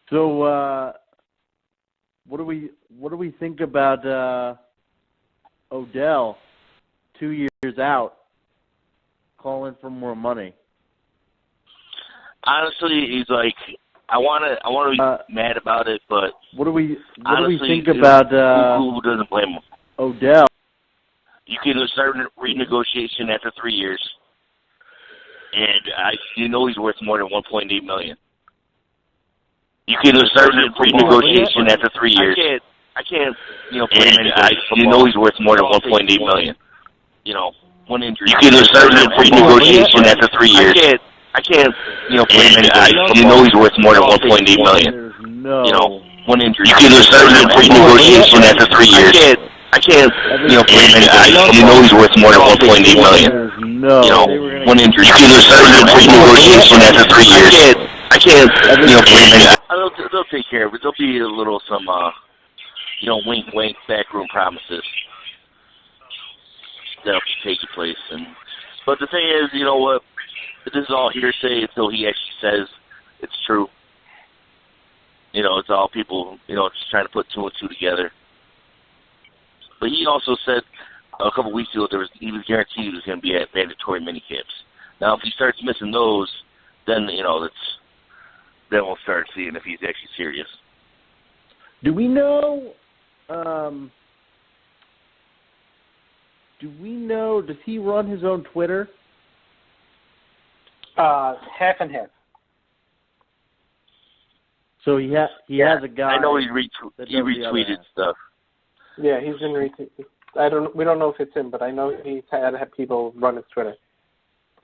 So, what do we think about Odell, 2 years out, calling for more money? Honestly, he's like, I want to be mad about it, but what do we honestly, think about who doesn't blame him? Odell? You can start renegotiation after 3 years, and he's worth more than $1.8 million. You can start renegotiation after 3 years. I can't, blame anybody. He's worth more than $1.8 million. One injury. You can start renegotiation after 3 years. I can't, blame anybody. He's worth more than $1.8 million. One injury. You can start renegotiation after 3 years. I can't, blame anybody. He's worth more than $1.8 million. One injury. You can start renegotiation after 3 years. I can't, blame anybody. They'll take care of it. There'll be a little wink, wink, backroom promises that'll take place. But the thing is, you know what? This is all hearsay until he actually says it's true. It's all people, just trying to put two and two together. But he also said a couple weeks ago he was guaranteed he was going to be at mandatory minicamps. Now, if he starts missing those, then then we'll start seeing if he's actually serious. Do we know? Does he run his own Twitter? Half and half. So he has a guy. I know he retweeted stuff. Yeah, he's been retweeted. We don't know if it's him, but I know he's had people run his Twitter.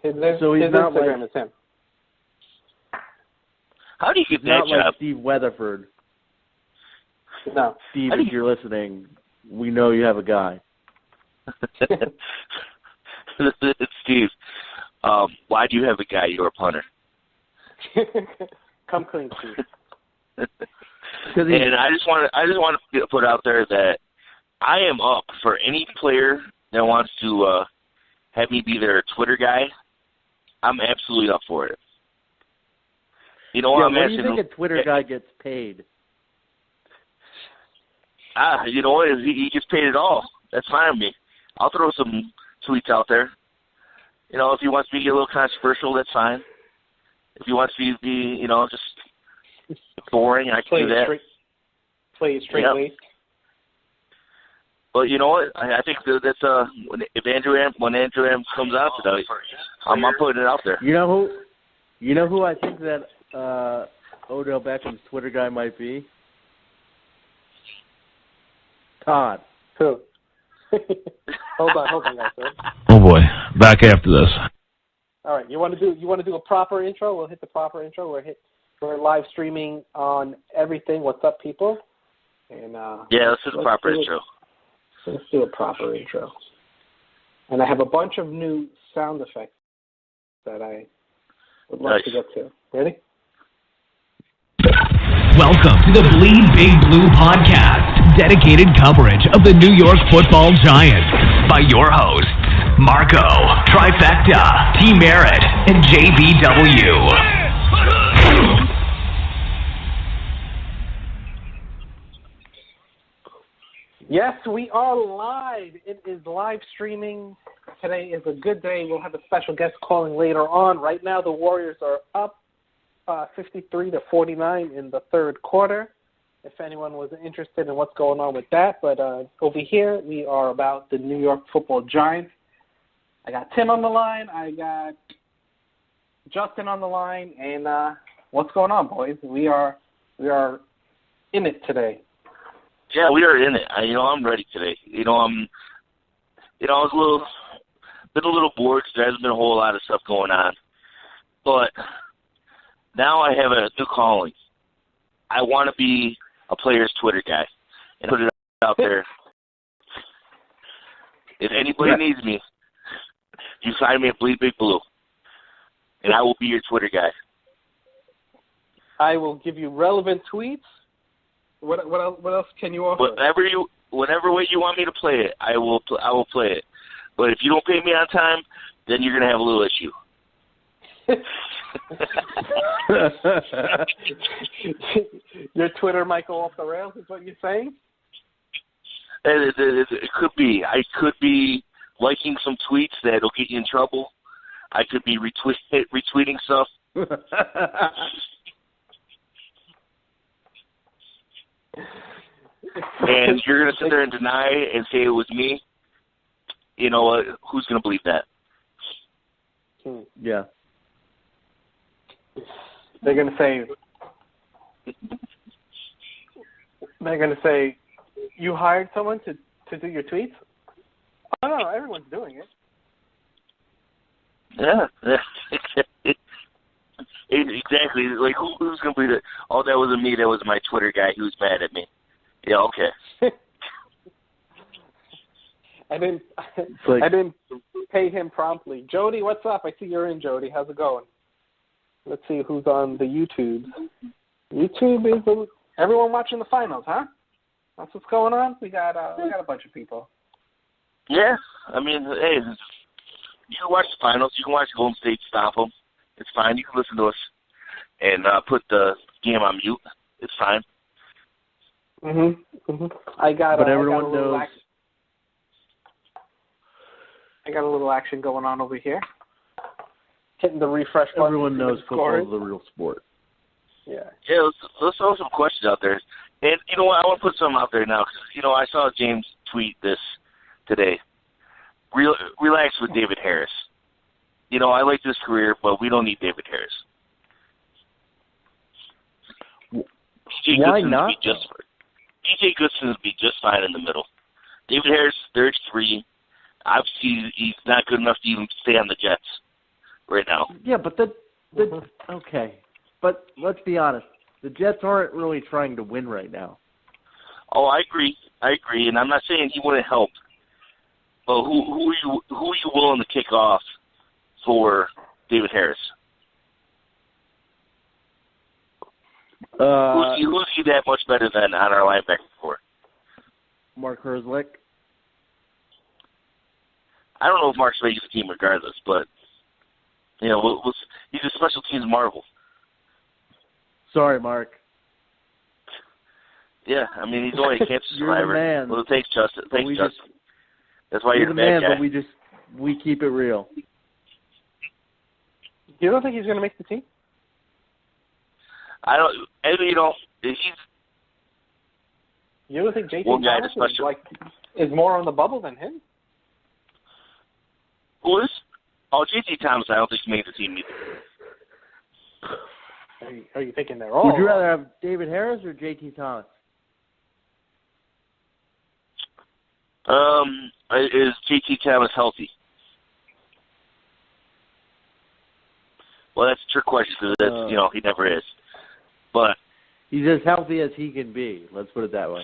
His Instagram is him. How do you get that not job? Like Steve Weatherford. No. Steve, if you're listening, we know you have a guy. Steve, why do you have a guy? You're a punter. Come clean, Steve. And I just want to put out there that I am up for any player that wants to have me be their Twitter guy. I'm absolutely up for it. What do you think a Twitter guy gets paid? He gets paid it all. That's fine with me. I'll throw some tweets out there. If he wants me to get a little controversial, that's fine. If he wants me to be, just boring, I can do that. Play straight laced. But you know what? I think that's when Andrew Am comes out tonight, I'm putting it out there. You know who I think that Odell Beckham's Twitter guy might be? Todd. Who? hold on, guys. Sir. Oh boy, back after this. All right, you want to do a proper intro? We'll hit the proper intro. We're live streaming on everything. What's up, people? And let's do the proper intro. Let's do a proper intro. And I have a bunch of new sound effects that I would love to get to. Ready? Welcome to the Bleed Big Blue podcast, dedicated coverage of the New York Football Giants by your hosts, Marco, Trifecta, T. Merritt, and JBW. Yes, we are live. It is live streaming. Today is a good day. We'll have a special guest calling later on. Right now, the Warriors are up 53-49 in the third quarter, if anyone was interested in what's going on with that. But over here, we are about the New York Football Giants. I got Tim on the line. I got Justin on the line. And what's going on, boys? We are in it today. Yeah, we are in it. I'm ready today. I was a little bored because there hasn't been a whole lot of stuff going on. But now I have a new calling. I want to be a player's Twitter guy and put it out there. If anybody needs me, you find me at Bleedbigblue, and I will be your Twitter guy. I will give you relevant tweets. What else can you offer? Whatever way you want me to play it, I will play it. But if you don't pay me on time, then you're gonna have a little issue. Your Twitter might go off the rails, is what you're saying? It could be. I could be liking some tweets that'll get you in trouble. I could be retweeting stuff. And you're going to sit there and deny and say it was me. You know what? Who's going to believe that? Yeah. They're going to say, you hired someone to do your tweets? Oh, no, everyone's doing it. Yeah. Exactly. Like, who's going to believe that? Oh, that wasn't me. That was my Twitter guy. He was mad at me. Yeah, okay. I didn't pay him promptly. Jody, what's up? I see you're in, Jody. How's it going? Let's see who's on the YouTube. YouTube is everyone watching the finals, huh? That's what's going on. We got a bunch of people. Yeah, I mean, hey, you can watch the finals. You can watch Golden State stop them. It's fine. You can listen to us and put the game on mute. It's fine. I got everyone knows. I got a little action going on over here. Hitting the refresh button. Everyone knows football is the real sport. Yeah. Yeah, let's throw some questions out there. And you know what? I want to put something out there now because, I saw James tweet this today. Relax with David Harris. I like this career, but we don't need David Harris. Why not? DJ Goodson would be just fine in the middle. David Harris, 33. Obviously, he's not good enough to even stay on the Jets right now. Yeah, but okay. But let's be honest. The Jets aren't really trying to win right now. Oh, I agree, and I'm not saying he wouldn't help. But who are you willing to kick off for David Harris? Who's he that much better than on our linebacker core? Mark Herzlich. I don't know if Mark's making the team regardless, but he's a special teams marvel. Sorry, Mark. Yeah, I mean he's only a cancer survivor. You're the man. Well, it takes Justin. That's why you're the man, bad guy. But we keep it real. You don't think he's going to make the team? I don't. You don't think JT Thomas is more on the bubble than him? Who is? Oh, JT Thomas. I don't think he made the team either. Are you thinking they're all? Would you rather have David Harris or JT Thomas? Is JT Thomas healthy? Well, that's a trick question because he never is. But he's as healthy as he can be. Let's put it that way.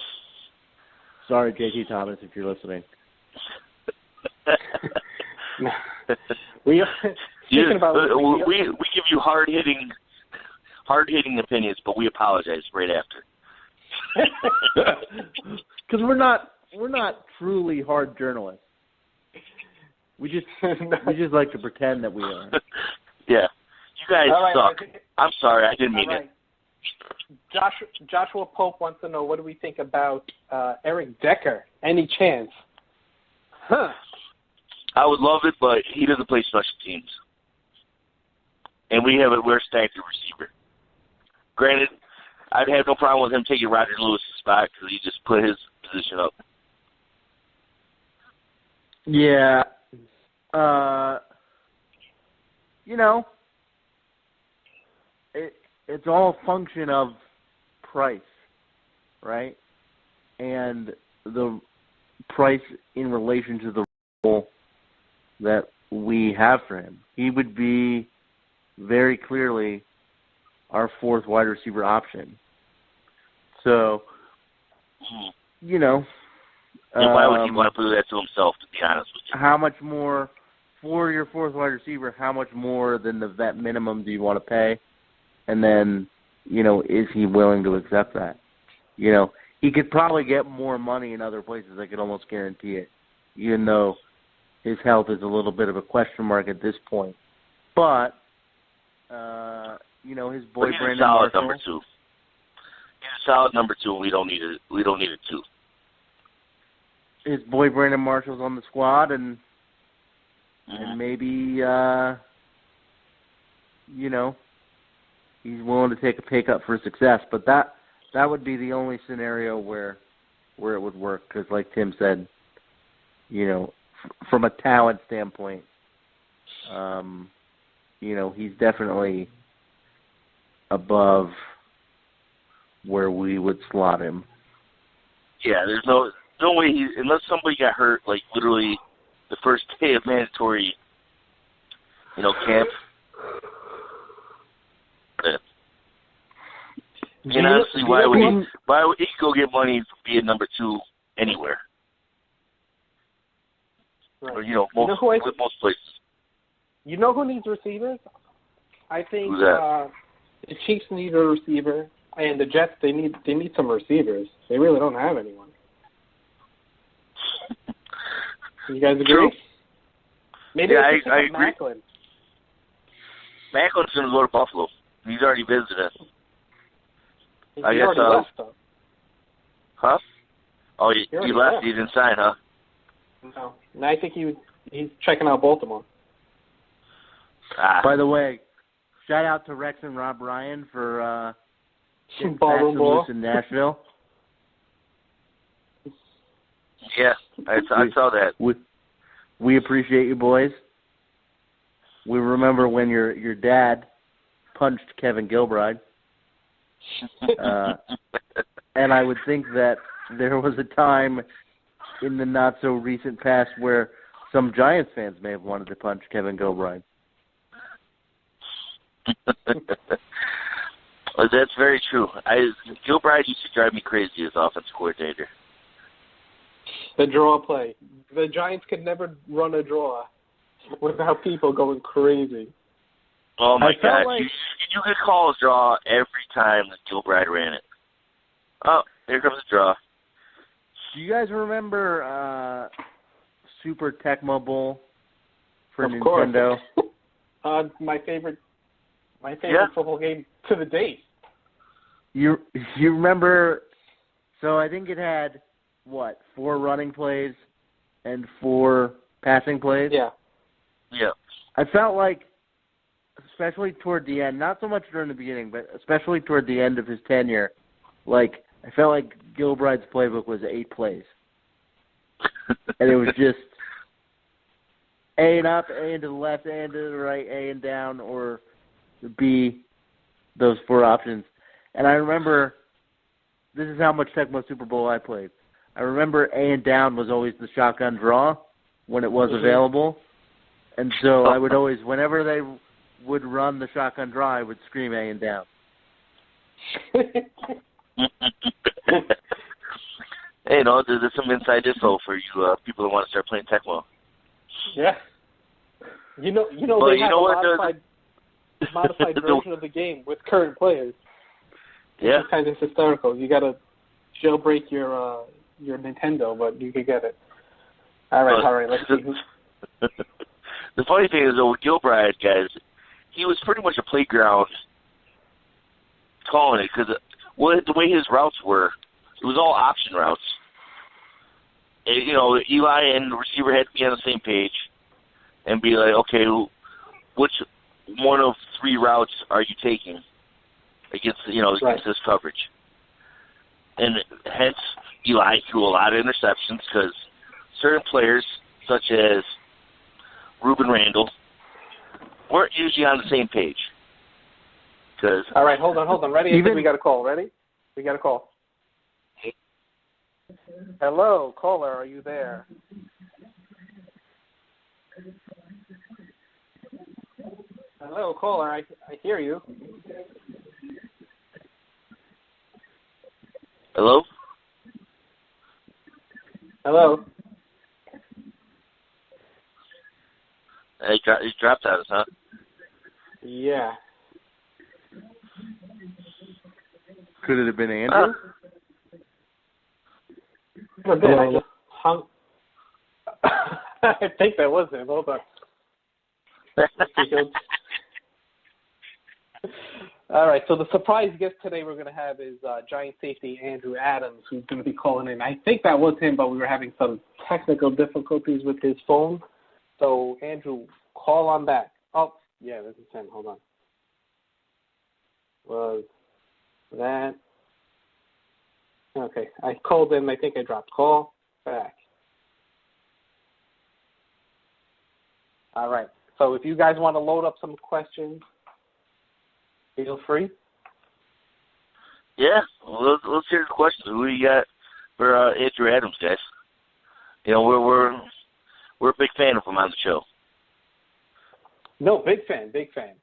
Sorry, JT Thomas, if you're listening. We give you hard hitting opinions, but we apologize right after. Because we're not truly hard journalists. We just like to pretend that we are. Yeah, you guys suck. I'm sorry, I didn't mean it. Joshua Pope wants to know, what do we think about Eric Decker? Any chance? Huh. I would love it, but he doesn't play special teams. And we're stacked at receiver. Granted, I'd have no problem with him taking Roger Lewis' spot because he just put his position up. Yeah. It's all a function of price, right? And the price in relation to the role that we have for him. He would be very clearly our fourth wide receiver option. So, why would he want to do that to himself, to be honest with you? How much more, for your fourth wide receiver, how much more than the vet minimum do you want to pay? And then, is he willing to accept that? He could probably get more money in other places, I could almost guarantee it, even though his health is a little bit of a question mark at this point. But, his boy he's Brandon a solid Marshall. number 2. He's a solid number 2, and we don't need a 2. His boy Brandon Marshall's on the squad, and maybe he's willing to take a pay cut for success. But that would be the only scenario where it would work, because like Tim said, from a talent standpoint, he's definitely above where we would slot him. Yeah, there's no way unless somebody got hurt, like literally the first day of mandatory, camp. And honestly, why would he go get money for being number 2 anywhere? Right. Or most places. You know who needs receivers? I think Who's that? The Chiefs need a receiver, and the Jets they need some receivers. They really don't have anyone. You guys agree? True. Maybe yeah, I agree. Macklin. Macklin's going to go to Buffalo. He's already visited. He I guess. already left, though. Huh? Oh, he left. left. He didn't sign, huh? No. And I think he's checking out Baltimore. By the way, shout out to Rex and Rob Ryan for getting Ballroom Paxton ball. loose in Nashville. Yeah, I saw that. We appreciate you, boys. We remember when your dad punched Kevin Gilbride. And I would think that there was a time in the not-so-recent past where some Giants fans may have wanted to punch Kevin Gilbride. That's very true. Gilbride used to drive me crazy as offensive coordinator. The draw play. The Giants could never run a draw without people going crazy. Oh, my God. Like... You could call a draw every time that Gilbride ran it. Oh, here comes a draw. Do you guys remember Super Tecmo Bowl for of Nintendo? Course. My favorite football game to the date. You remember? So I think it had 4 running plays and 4 passing plays. Yeah. Yeah. I felt like, especially toward the end, not so much during the beginning, but especially toward the end of his tenure, I felt like Gilbride's playbook was 8 plays. And it was just A and up, A and to the left, A and to the right, A and down, or B, those 4 options. And I remember, this is how much Tecmo Super Bowl I played. I remember A and down was always the shotgun draw when it was available. And so I would always, whenever they would run the shotgun draw, I would scream A and down. Hey, there's some inside info for you people that want to start playing Tecmo. Yeah. You know well, they have a modified version of the game with current players. Yeah. It's kind of hysterical. You got to jailbreak your Nintendo, but you can get it. All right. Let's see. The funny thing is, though, with Gilbride, guys, he was pretty much a playground calling it, because the way his routes were, it was all option routes. And, Eli and the receiver had to be on the same page and be like, okay, which one of 3 routes are you taking against this coverage? And hence, Eli threw a lot of interceptions because certain players, such as Reuben Randall, weren't usually on the same page. All right, hold on. Ready? I think we got a call. Ready? We got a call. Hello, caller, are you there? Hello, caller, I hear you. Hello? Hello? He dropped on us, huh? Yeah. Could it have been Andrew? I just hung. I think that was him. Hold on. All right, so the surprise guest today we're going to have is Giant safety Andrew Adams, who's going to be calling in. I think that was him, but we were having some technical difficulties with his phone. So, Andrew, call on back. Oh, yeah, this is him. Hold on. Was that? Okay, I called in. I think I dropped call back. All right, so if you guys want to load up some questions, feel free. Yeah, well, let's hear the questions. Who do you got for Andrew Adams, guys? You know, we're a big fan of him on the show. No, big fan, big fan.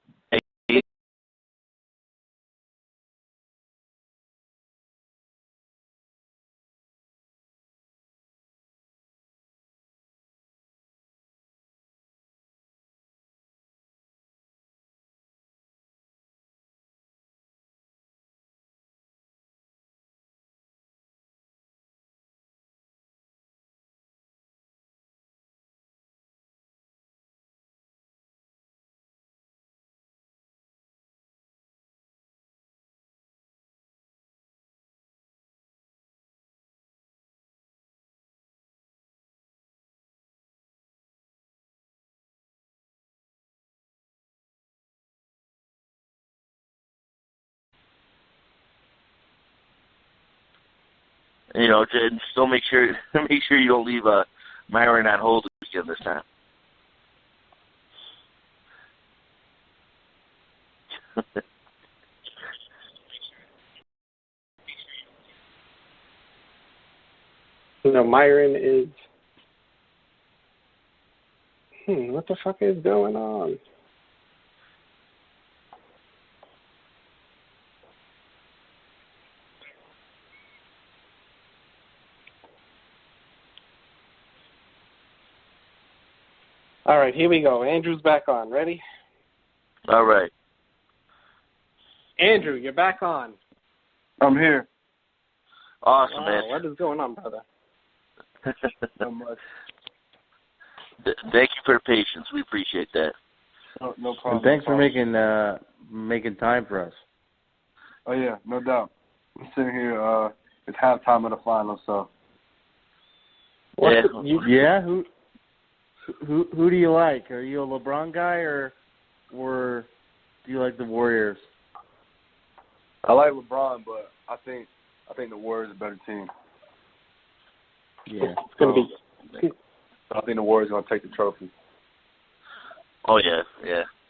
You know, to still make sure you don't leave Myron on hold again this time. No, Myron is. What the fuck is going on? All right, here we go. Andrew's back on. Ready? All right. Andrew, you're back on. I'm here. Awesome, Wow, man. what is going on, brother? So much. Thank you for the patience. We appreciate that. No problem. And thanks for making time for us. Oh yeah, no doubt. I'm sitting here. It's halftime of the finals, so. Yeah. Who do you like? Are you a LeBron guy or do you like the Warriors? I like LeBron, but I think the Warriors are a better team. Yeah, it's gonna be. I think the Warriors are gonna take the trophy. Oh yeah.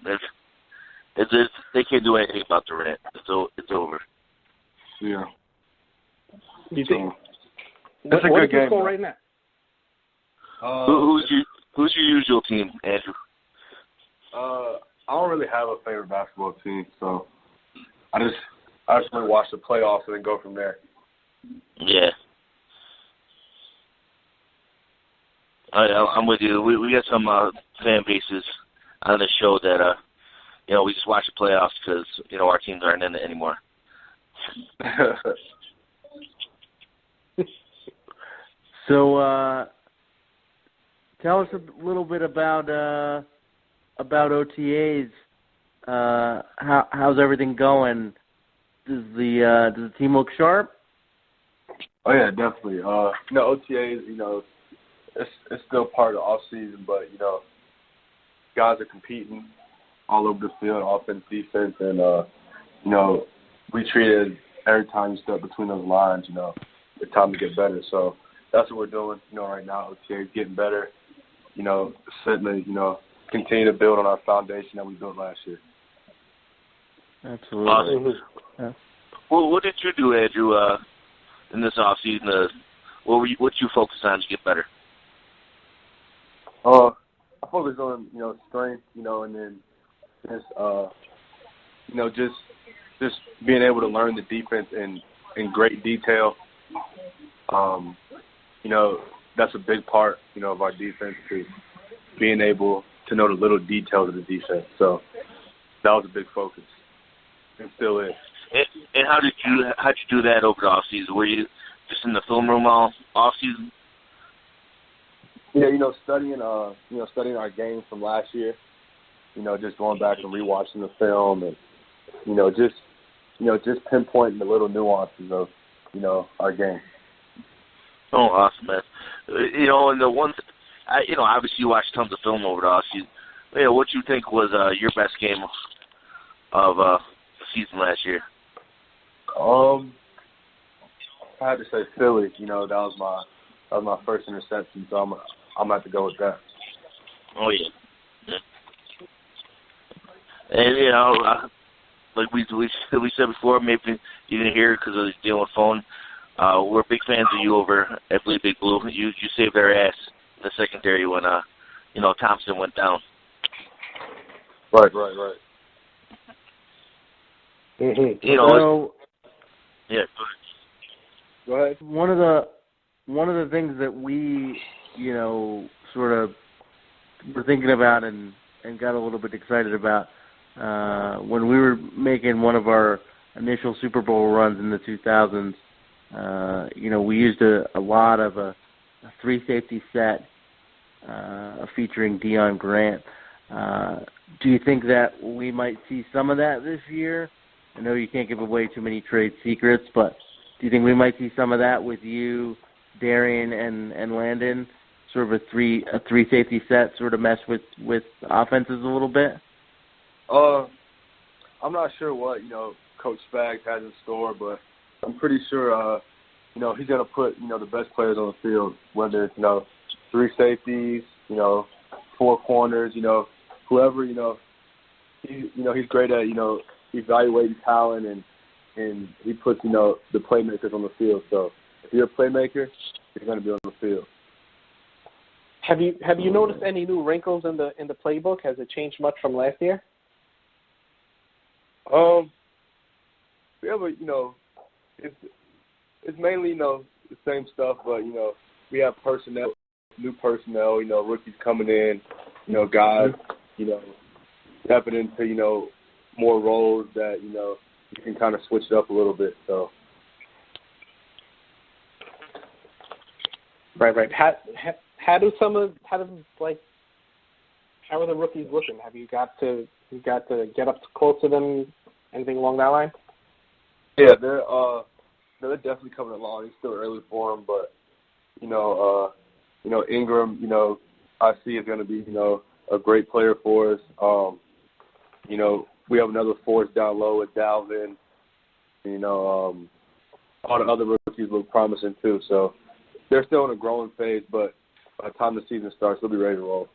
They can't do anything about Durant. It's over. Yeah. You think? That's a what good is the game score though. right now? Who's your usual team, Andrew? I don't really have a favorite basketball team, so I just want to watch the playoffs and then go from there. Yeah. I'm with you. We got some fan bases on the show that we just watch the playoffs because our teams aren't in it anymore. So tell us a little bit about OTAs. How's everything going? Does the team look sharp? Oh yeah, definitely. OTAs, it's still part of the off season, but guys are competing all over the field, offense, defense, and we treat it every time you step between those lines, it's time to get better. So that's what we're doing, right now. OTAs getting better, certainly, continue to build on our foundation that we built last year. Absolutely. Awesome. Yeah. Well, what did you do, Andrew, in this off season? What you focus on to get better? I focus on strength, and then just being able to learn the defense in great detail. That's a big part, of our defense, is being able to know the little details of the defense. So that was a big focus, and still is. And how'd you do that over the off season? Were you just in the film room all off season? Yeah, studying our games from last year, just going back and rewatching the film and, just pinpointing the little nuances of, our game. Oh, awesome, man. And the ones, obviously you watched tons of film over the offseason. What you think was your best game of the season last year? I had to say Philly. That was my first interception, so I'm gonna have to go with that. Oh yeah. And like we said before, maybe you didn't hear it because of dealing with phone. We're big fans of you over at Bleedbigblue. You saved our ass in the secondary when Thompson went down. Right. Mm-hmm. Yeah. Go ahead. One of the things that we, sort of were thinking about and got a little bit excited about when we were making one of our initial Super Bowl runs in the 2000s. We used a lot of a three safety set featuring Deion Grant. Do you think that we might see some of that this year? I know you can't give away too many trade secrets, but do you think we might see some of that with you, Darian, and Landon? Sort of a three safety set, sort of mess with offenses a little bit. I'm not sure what Coach Spags has in store, but I'm pretty sure he's gonna put the best players on the field, whether it's three safeties, four corners, whoever he's great at evaluating talent and he puts the playmakers on the field. So if you're a playmaker, you're gonna be on the field. Have you noticed any new wrinkles in the playbook? Has it changed much from last year? Yeah, but it's mainly the same stuff, but we have new personnel, rookies coming in, guys, stepping into more roles that you can kind of switch it up a little bit. So right. How are the rookies looking? Have you got to get up close to them? Anything along that line? Yeah, they're definitely coming along. It's still early for them, but Ingram, I see is going to be a great player for us. We have another force down low with Dalvin. All the other rookies look promising too. So they're still in a growing phase, but by the time the season starts, they'll be ready to roll.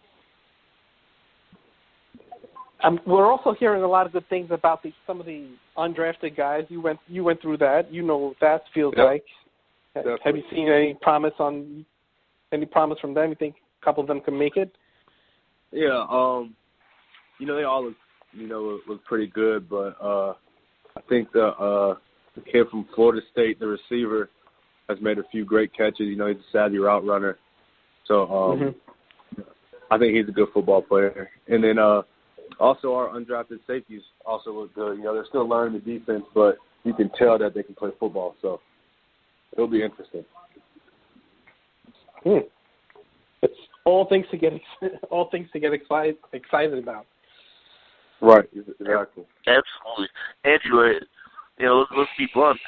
We're also hearing a lot of good things about some of the undrafted guys. You went through that. You know what that feels like. Definitely. Have you seen any promise from them? You think a couple of them can make it? Yeah. They all look pretty good, but I think the kid from Florida State, the receiver, has made a few great catches. He's a savvy route runner. So I think he's a good football player. And then also our undrafted safeties also look good. They're still learning the defense, but you can tell that they can play football. So it'll be interesting. It's all things to get excited about. Right, exactly. Absolutely, Andrew. Let's be blunt.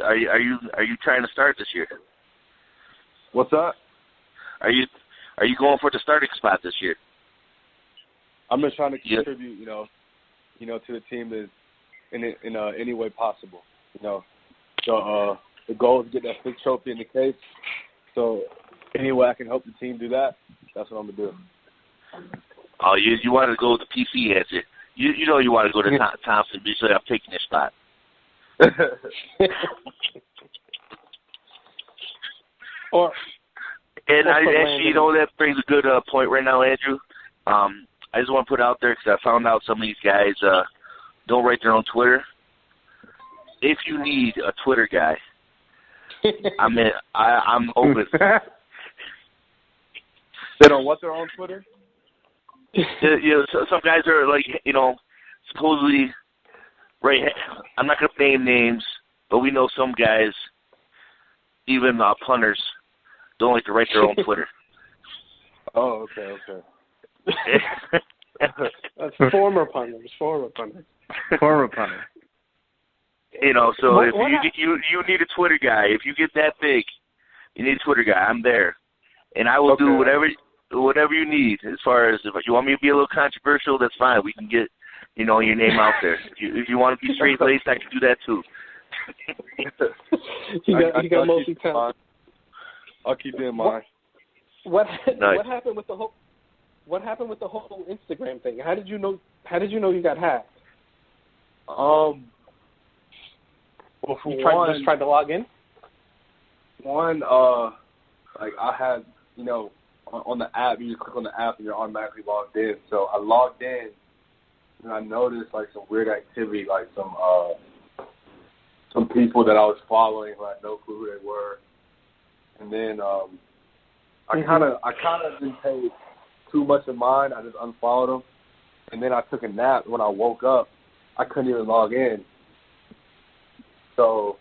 Are you trying to start this year? What's that? Are you going for the starting spot this year? I'm just trying to contribute, to the team in any way possible. So the goal is to get that big trophy in the case. So any way I can help the team do that, that's what I'm gonna do. Oh, you want to go with the PC answer? You want to go to Thompson. Be sure I'm taking your spot. That brings a good point right now, Andrew. I just want to put out there because I found out some of these guys don't write their own Twitter. If you need a Twitter guy, I'm open. They don't want their own Twitter? So some guys are supposedly, right, I'm not going to name names, but we know some guys, even punters, don't like to write their own Twitter. Oh, okay. That's former punters. You know, so if you need a Twitter guy, if you get that big, you need a Twitter guy. I'm there, and I will do whatever you need. As far as if you want me to be a little controversial, that's fine. We can get your name out there. If you want to be straight laced, I can do that too. you got multi-talent. I'll keep it in mind. What happened with the whole Instagram thing? How did you know you got hacked? Well, for you just tried to log in? Like I had, on the app, you just click on the app and you're automatically logged in. So I logged in and I noticed like some weird activity, like some people that I was following who I had no clue who they were. And then I kind of didn't pay too much of mine. I just unfollowed them. And then I took a nap. When I woke up, I couldn't even log in. So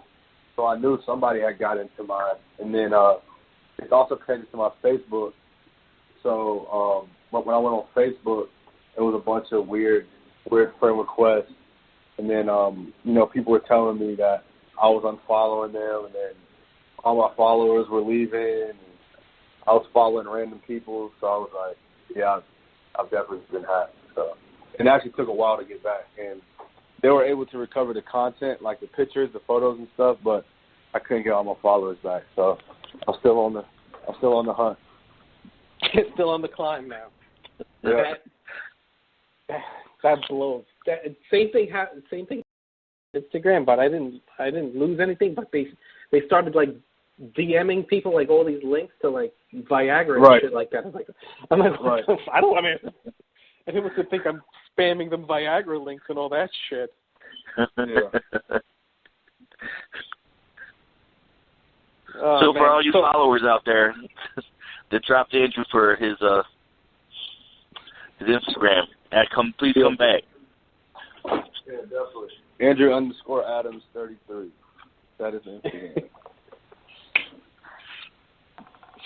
I knew somebody had got into mine. And then it's also connected to my Facebook. So when I went on Facebook, it was a bunch of weird friend requests. And then, people were telling me that I was unfollowing them, and then all my followers were leaving. And I was following random people, so I was like, yeah, I've definitely been hacked. So it actually took a while to get back, and they were able to recover the content, like the pictures, the photos and stuff, but I couldn't get all my followers back. So I'm still on the hunt. It's still on the climb now. Yeah. That blows. Same thing. Instagram, but I didn't lose anything. But they started like DMing people like all these links to like Viagra and shit like that. I'm like, right. I didn't want to think I'm spamming them Viagra links and all that shit. Yeah. So for all you followers out there that dropped Andrew for his Instagram, please come back. Yeah, definitely. Andrew_Adams33. That is Instagram.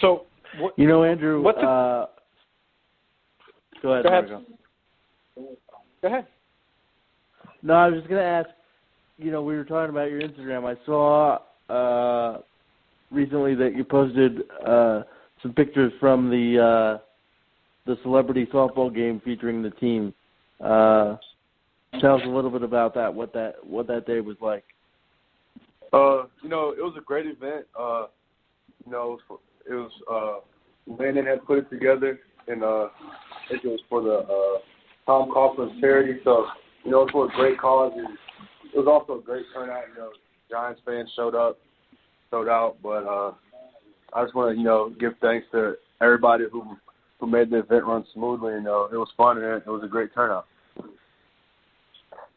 So, Andrew. Go ahead, Marco. Go ahead. No, I was just gonna ask. We were talking about your Instagram. I saw recently that you posted some pictures from the celebrity softball game featuring the team. Tell us a little bit about that. What that day was like. It was a great event. It was Landon had put it together, and I think it was for the Tom Coughlin's charity. So it was for a great cause, and it was also a great turnout. Giants fans showed out. But I just want to give thanks to everybody who made the event run smoothly. And it was fun, and it was a great turnout.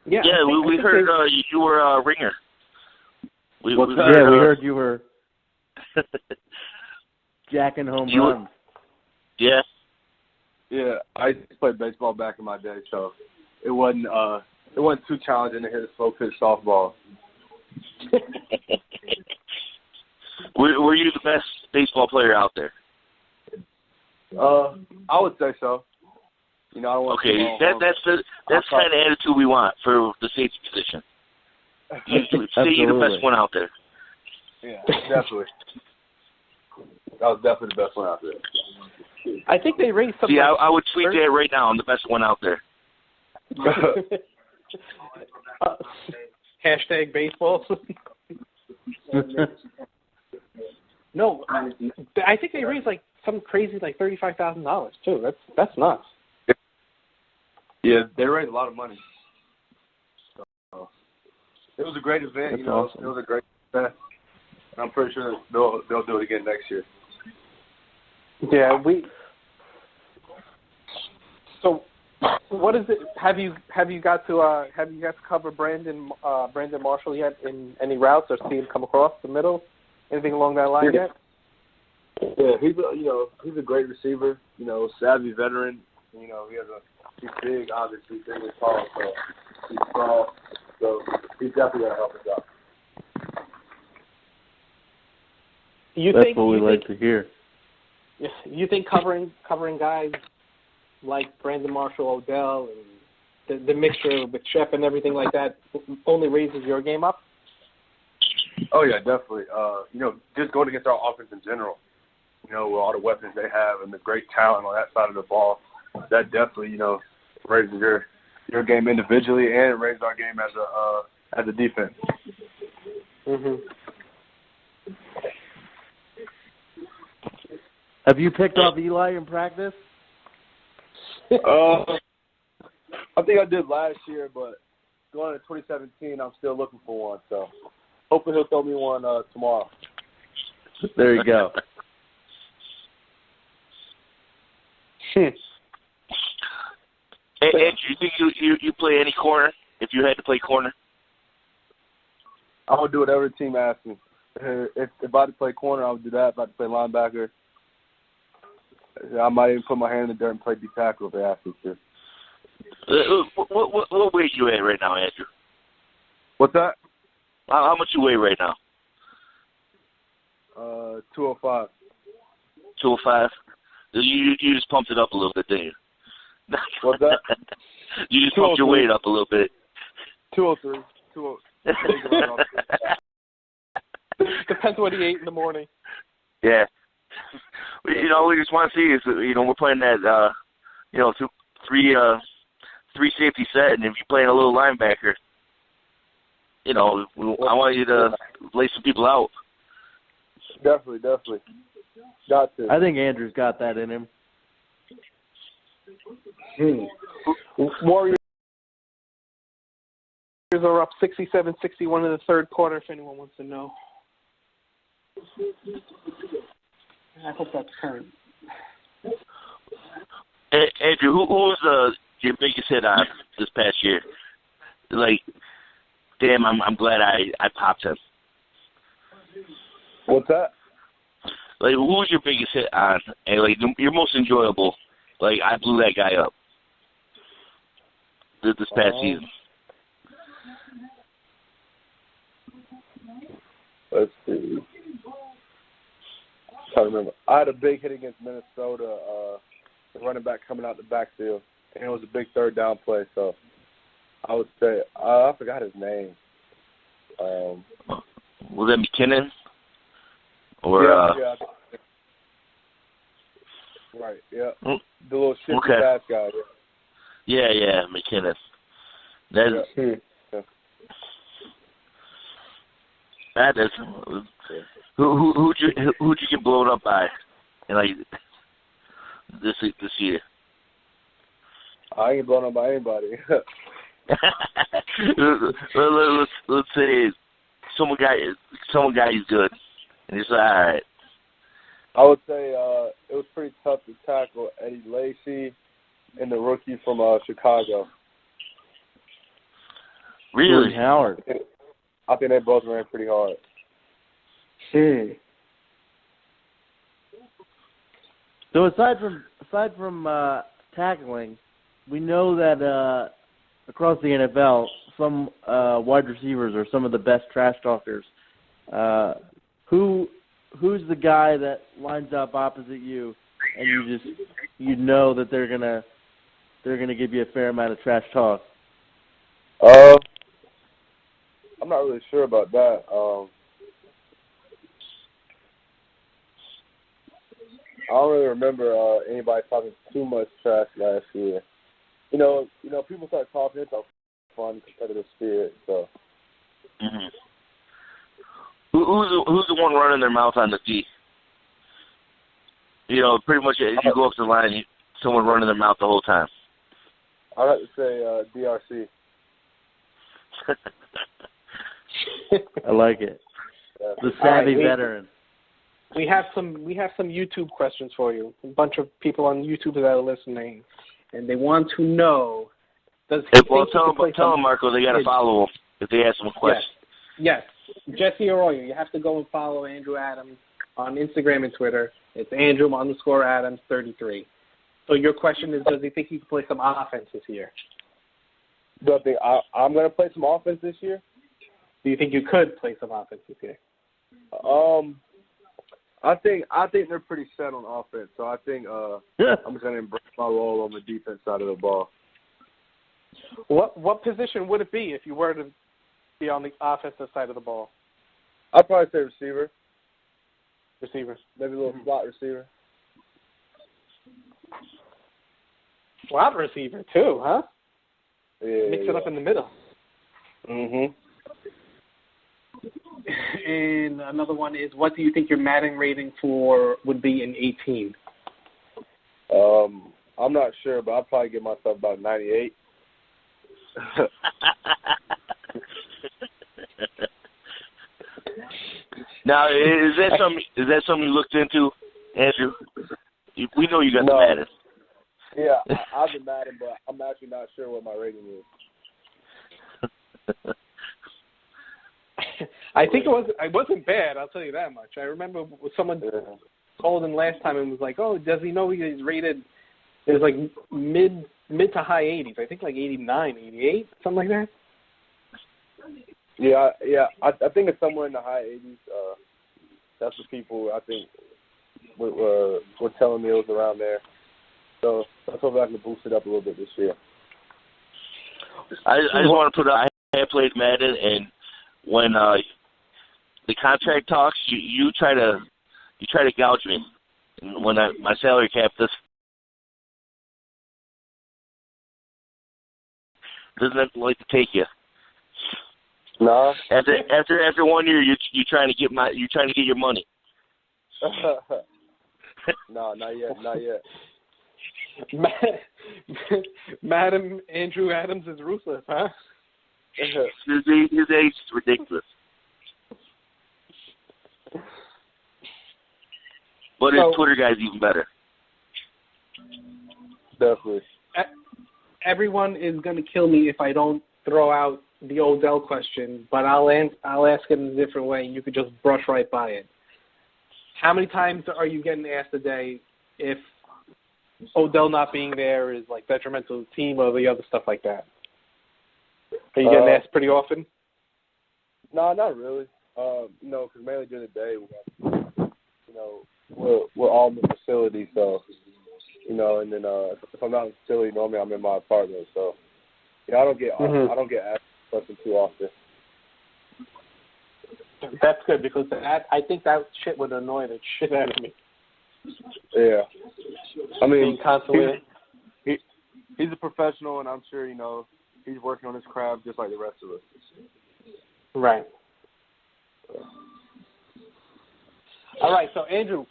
Yeah, we heard you were a ringer. We heard you were jacking home runs. Yeah. Yeah, I played baseball back in my day, so it wasn't too challenging to hit a slow pitch softball. Were you the best baseball player out there? I would say so. I don't want that's the kind of attitude we want for the safety position. Say you're the best one out there. Yeah, definitely. I was definitely the best one out there. I think they raised something. See, I would tweet that right now. I'm the best one out there. Hashtag baseball. No, I think they raised like some crazy like $35,000 too. That's nuts. Yeah, they raised a lot of money. So, it was a great event. That's awesome. It was a great event. And I'm pretty sure they'll do it again next year. Yeah, So, what is it? Have you got to cover Brandon Marshall yet in any routes or see him come across the middle? Anything along that line yet? Yeah, he's a great receiver. Savvy veteran. He's big, obviously, big and tall. So he's tall. So he's definitely gonna help us out. That's what we like to hear. You think covering guys like Brandon Marshall, Odell, and the mixture with Shep and everything like that only raises your game up? Oh, yeah, definitely. Just going against our offense in general, with all the weapons they have and the great talent on that side of the ball, that definitely, raises your game individually and it raises our game as a defense. Mhm. Have you picked off Eli in practice? I think I did last year, but going into 2017, I'm still looking for one. So hopefully he'll throw me one tomorrow. There you go. Hey, Ed, do you think you play any corner if you had to play corner? I would do whatever the team asks me. If I had to play corner, I would do that. If I had to play linebacker, I might even put my hand in the dirt and play D tackle if they ask me to. What weight you at right now, Andrew? What's that? How much you weigh right now? 205. 205? You just pumped it up a little bit, didn't you? What's that? You just pumped your weight up a little bit. 203. 203. Depends what he ate in the morning. Yeah. We just want to see is, we're playing that, three safety set, and if you're playing a little linebacker, I want you to lay some people out. Definitely. Got to. I think Andrew's got that in him. Warriors are up 67-61 in the third quarter, if anyone wants to know. I hope that's current. Andrew, who was your biggest hit on this past year? Like, damn, I'm glad I popped him. What's that? Like, who was your biggest hit on? And, like, your most enjoyable? Like, I blew that guy up this past season. Let's see. I'm trying to remember. I had a big hit against Minnesota, the running back coming out the backfield, and it was a big third down play. So I would say I forgot his name. Was that McKinnon? Or yeah. Right. Yeah. The little shifty fast guy. Yeah, McKinnon. That is. Who'd you get blown up by? This year. I ain't blown up by anybody. Let's say someone got you good, and it's all right. I would say it was pretty tough to tackle Eddie Lacy and the rookie from Chicago. Really? Howard. I think they both ran pretty hard. So aside from tackling, we know that across the NFL, some wide receivers are some of the best trash talkers. Who's the guy that lines up opposite you, and you know that they're gonna give you a fair amount of trash talk? I'm not really sure about that. I don't really remember anybody talking too much trash last year. People start talking. It's a fun, competitive spirit. So. Mm-hmm. Who's the one running their mouth on the D? Pretty much if you go up the line, someone running their mouth the whole time. I'd have to say DRC. I like it. The savvy veteran. We have some YouTube questions for you. A bunch of people on YouTube that are listening, and they want to know. Tell them, Marco, they got to follow them if they ask them a question. Yes. Jesse Arroyo, you have to go and follow Andrew Adams on Instagram and Twitter. It's Andrew_Adams33. So your question is, does he think he can play some offense this year? Do I think I'm going to play some offense this year? Do you think you could play some offense this year? I think they're pretty set on offense. So I think I'm just going to embrace my role on the defense side of the ball. What position would it be if you were to be on the offensive side of the ball? I'd probably say receiver. Receiver. Maybe a little slot receiver. Slot receiver too, huh? Yeah. Mix it up in the middle. Mhm. And another one is, what do you think your Madden rating would be in 18? I'm not sure, but I'll probably give myself about 98. Now, is that something you looked into, Andrew? We know you got the Madden. Yeah, I've been Madden, but I'm actually not sure what my rating is. I think it wasn't bad. I'll tell you that much. I remember someone called in last time and was like, "Oh, does he know he's rated?" It was like mid to high 80s. I think like 89, 88, something like that. Yeah. I think it's somewhere in the high 80s. That's what people, I think, were telling me it was around there. So let's hope I can boost it up a little bit this year. I just want to put I have played Madden, and when the contract talks, you try to gouge me. And when my salary cap doesn't like to take you. No. After 1 year, you're trying to get your money. No, not yet. Madam Andrew Adams is ruthless, huh? His age is ridiculous. But his Twitter guy's even better. Definitely. Everyone is going to kill me if I don't throw out the Odell question, but I'll ask it in a different way, and you could just brush right by it. How many times are you getting asked a day if Odell not being there is like detrimental to the team or the other stuff like that? Are you getting asked pretty often? No, not really. Because mainly during the day, we're all in the facility, so and then if I'm not in the facility, normally I'm in my apartment, so I don't get asked questions too often. That's good, because I think that shit would annoy the shit out of me. Yeah. I mean, constantly. He's a professional, and I'm sure, he's working on his craft just like the rest of us. Right. All right, so Andrew,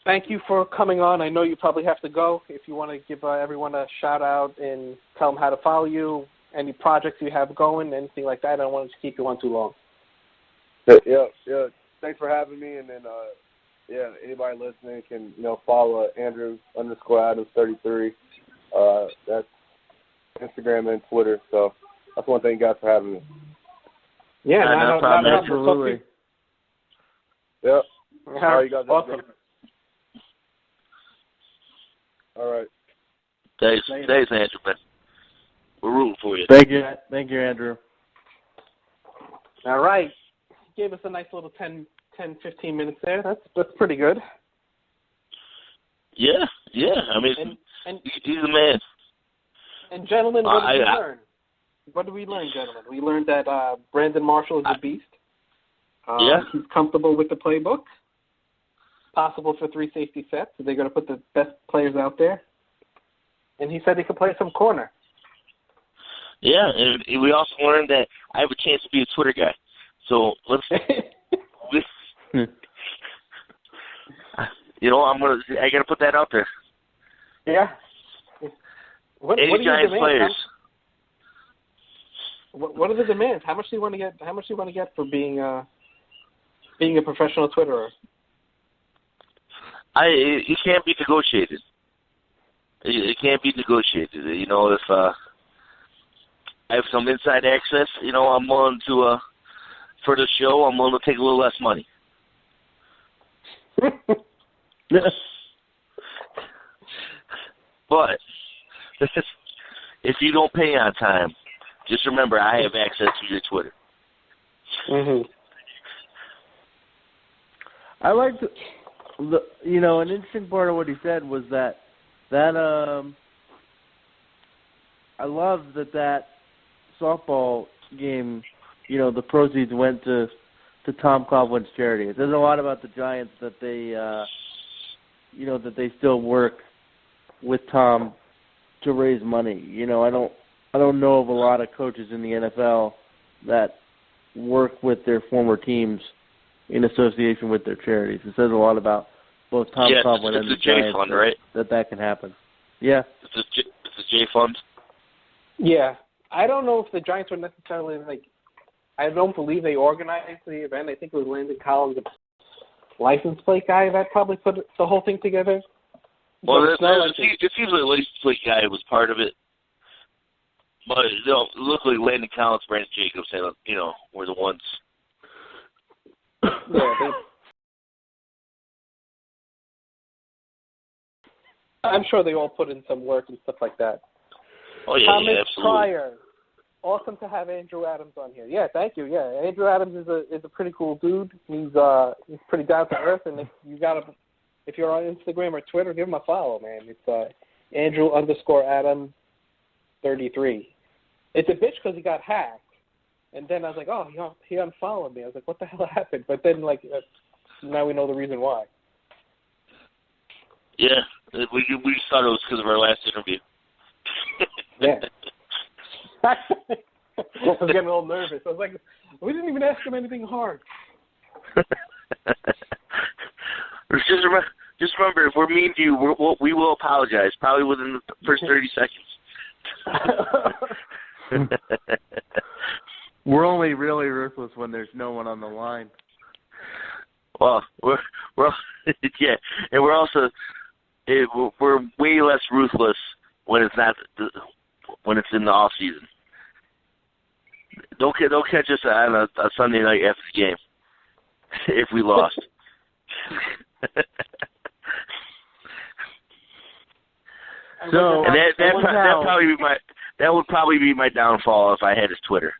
thank you for coming on. I know you probably have to go. If you want to give everyone a shout-out and tell them how to follow you, any projects you have going, anything like that, I don't want to keep you on too long. Yeah. Thanks for having me, and then, anybody listening can, follow Andrew_Adams33. That's Instagram and Twitter, so I just want to thank you guys for having me. Yeah, no problem. Absolutely. Yep. All right, you guys have awesome. All right. Thanks, Andrew, man. We're rooting for you. Thank you, Andrew. All right. Gave us a nice little 10, 15 minutes there. That's pretty good. Yeah. I mean, he's a man. And gentlemen, what did we learn? What did we learn, gentlemen? We learned that Brandon Marshall is a beast. He's comfortable with the playbook. Possible for 3 safety sets. So they're going to put the best players out there. And he said he could play some corner. Yeah, and we also learned that I have a chance to be a Twitter guy. So let's. I gotta put that out there. Yeah. What are your demands? Players. What are the demands? How much do you want to get? How much do you want to get for being a professional Twitterer? It can't be negotiated. It can't be negotiated. If I have some inside access, I'm willing to for the show. I'm willing to take a little less money. But if you don't pay on time, just remember I have access to your Twitter. Mm-hmm. I liked, an interesting part of what he said was that I love that softball game. The proceeds went to to Tom Coughlin's charity. It says a lot about the Giants that they, that they still work with Tom to raise money. I don't know of a lot of coaches in the NFL that work with their former teams in association with their charities. It says a lot about both Tom Coughlin and the Giants fund, right? that can happen. Yeah. It's a J fund. Yeah. I don't know if the Giants were necessarily I don't believe they organized the event. I think it was Landon Collins, the license plate guy, that probably put the whole thing together. Well, it seems like the license plate guy was part of it. But luckily, Landon Collins, Brandon Jacobs, were the ones. Yeah, I'm sure they all put in some work and stuff like that. Oh, yeah, Thomas absolutely. Pryor. Awesome to have Andrew Adams on here. Yeah, thank you. Yeah, Andrew Adams is a pretty cool dude. He's pretty down to earth, and if you're on Instagram or Twitter, give him a follow, man. It's Andrew_Adams 33. It's a bitch because he got hacked, and then I was like, oh, he unfollowed me. I was like, what the hell happened? But then now we know the reason why. Yeah, we just thought it was because of our last interview. Yeah. I was getting a little nervous. I was like, we didn't even ask him anything hard. Just remember, if we're mean to you, we will apologize, probably within the first 30 seconds. We're only really ruthless when there's no one on the line. Well, we're yeah, and we're also we're way less ruthless when it's not when it's in the off season. Don't catch us on a Sunday night after the game if we lost. So and that would probably be my downfall if I had his Twitter.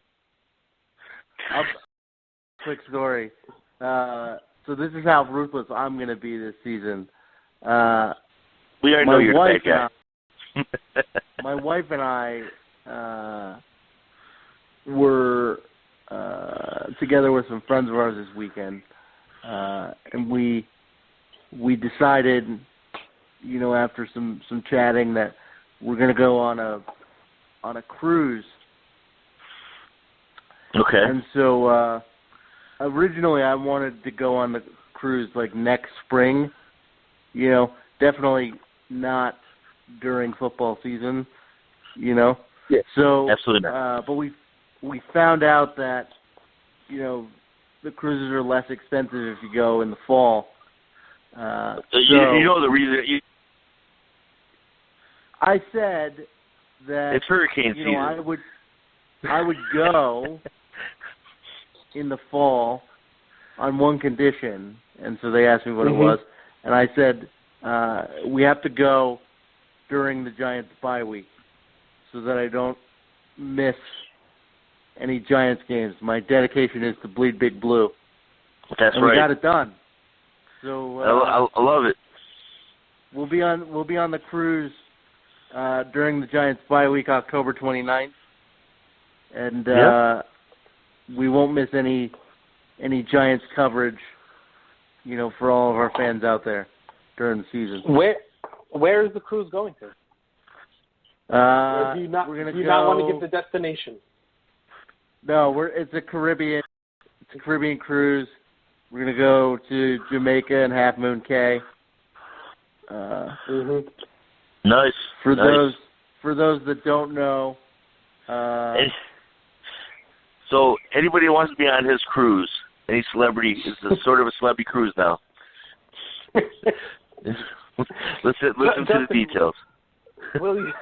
Quick story. So this is how ruthless I'm going to be this season. We already know you're the bad guy. My wife and I were together with some friends of ours this weekend, and we decided, after some chatting, that we're going to go on a cruise. Okay. And so originally I wanted to go on the cruise next spring. Definitely not during football season. Yeah. So absolutely not. But we found out that the cruises are less expensive if you go in the fall. You know the reason. I said that it's hurricane season. I would go in the fall on one condition, and so they asked me what it was, and I said we have to go during the Giants' bye week so that I don't miss any Giants games. My dedication is to Bleedbigblue. That's and right. We got it done. So I love it. We'll be on the cruise during the Giants' bye week, October 29th, and we won't miss any Giants coverage, for all of our fans out there during the season. Where is the cruise going to? Do you not want to give the destination? No, it's a Caribbean cruise. We're gonna go to Jamaica and Half Moon Cay. Nice. For those that don't know. So anybody who wants to be on his cruise, any celebrity, is sort of a celebrity cruise now. Listen to the details. Will you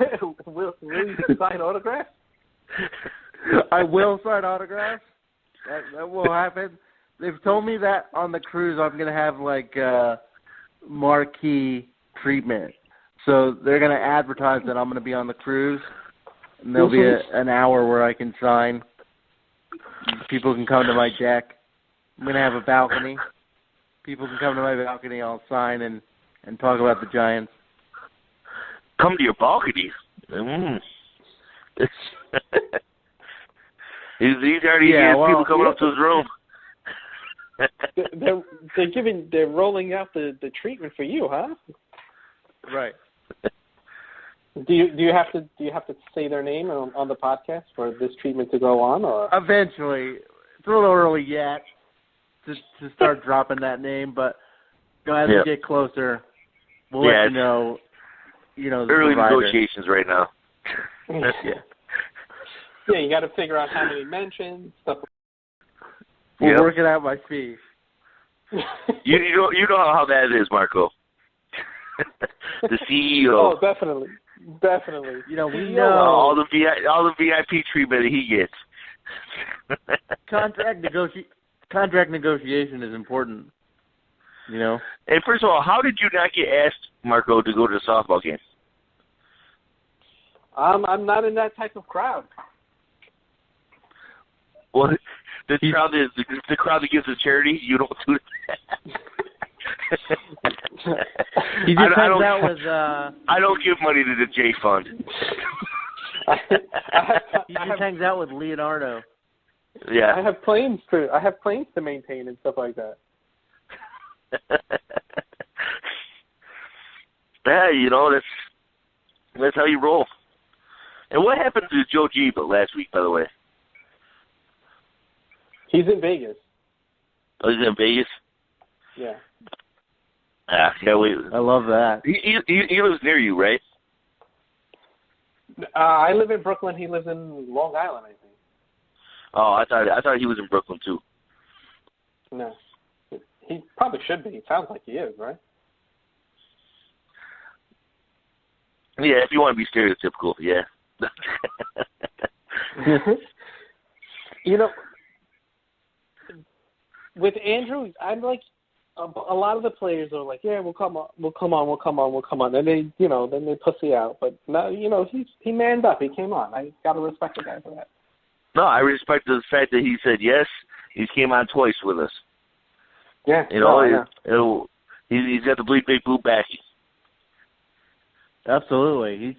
sign autographs? I will sign autographs. That will happen. They've told me that on the cruise I'm going to have marquee treatment. So they're going to advertise that I'm going to be on the cruise, and there'll be an hour where I can sign. People can come to my deck. I'm going to have a balcony. People can come to my balcony. I'll sign and talk about the Giants. Come to your balcony? He's already has people coming up to his room. They're rolling out the treatment for you, huh? Right. Do you have to say their name on the podcast for this treatment to go on, or Eventually? It's a little early yet to start dropping that name, but as we get closer, we'll let you know. You know, the early provider. negotiations right now. Yeah, you got to figure out how many mentions, stuff. We'll work it out by fee. You know how that is, Marco. The CEO. Oh, definitely. You know, we CEO, know all the VIP treatment that he gets. Contract negotiation is important. You know. And first of all, how did you not get asked, Marco, to go to the softball game? I'm not in that type of crowd. Well, the crowd that gives to charity, you don't do that. He just hangs out with. I don't give money to the J Fund. He just hangs out with Leonardo. Yeah. I have planes to maintain and stuff like that. Yeah, you know, that's how you roll. And what happened to Joe G last week, by the way? He's in Vegas. Oh, he's in Vegas? Yeah. I love that. He lives near you, right? I live in Brooklyn. He lives in Long Island, I think. Oh, I thought he was in Brooklyn too. No. He probably should be. It sounds like he is, right? Yeah, if you want to be stereotypical, yeah. You know, with Andrew, I'm like, a lot of the players are like, yeah, we'll come on. And then they pussy out. But now, he manned up. He came on. I got to respect the guy for that. No, I respect the fact that he said yes. He came on twice with us. Yeah. He's got the Bleedbigblue backing. Absolutely.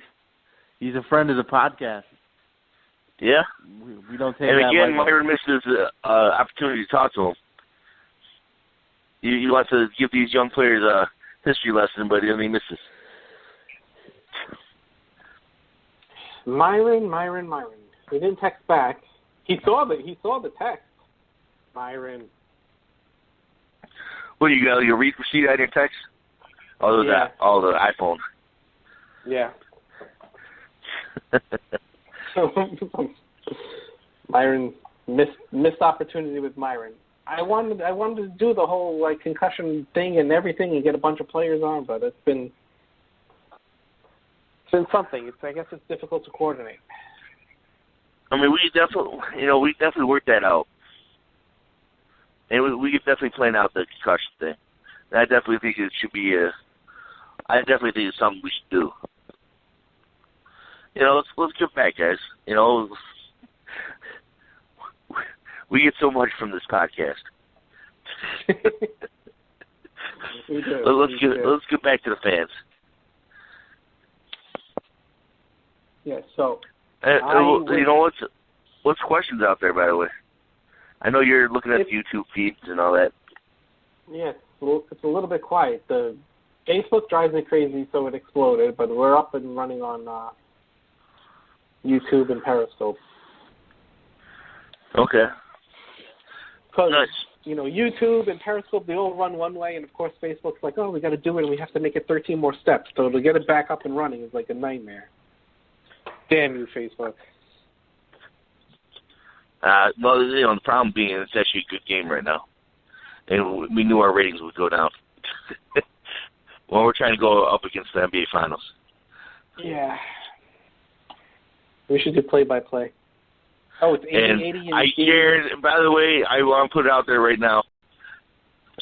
He's a friend of the podcast. Yeah. We don't take and that again, lightly. Myron misses opportunity to talk to him. He wants to give these young players a history lesson, but then he misses. Myron. He didn't text back. He saw the text. Myron. What, you got your read receipt on your text? Oh, Yeah. All the iPhone. Yeah. Myron missed opportunity with Myron. I wanted to do the whole concussion thing and everything and get a bunch of players on, but it's been something. I guess it's difficult to coordinate. I mean, we definitely worked that out, and we could definitely plan out the concussion thing. And I definitely think it should be it's something we should do. Let's get back, guys. We get so much from this podcast. We do. Let's get back to the fans. Yeah. So. What's questions out there, by the way? I know you're looking at YouTube feeds and all that. Yeah, it's a little bit quiet. The Facebook drives me crazy, so it exploded. But we're up and running on YouTube and Periscope. Okay. Because nice. YouTube and Periscope, they all run one way, and of course Facebook's like, oh, we got to do it, and we have to make it 13 more steps. So to get it back up and running is like a nightmare. Damn you, Facebook. The problem being it's actually a good game right now. And we knew our ratings would go down. Well, we're trying to go up against the NBA Finals. Yeah. We should do play-by-play. Oh, it's 80-80. I guarantee, by the way, I want to put it out there right now.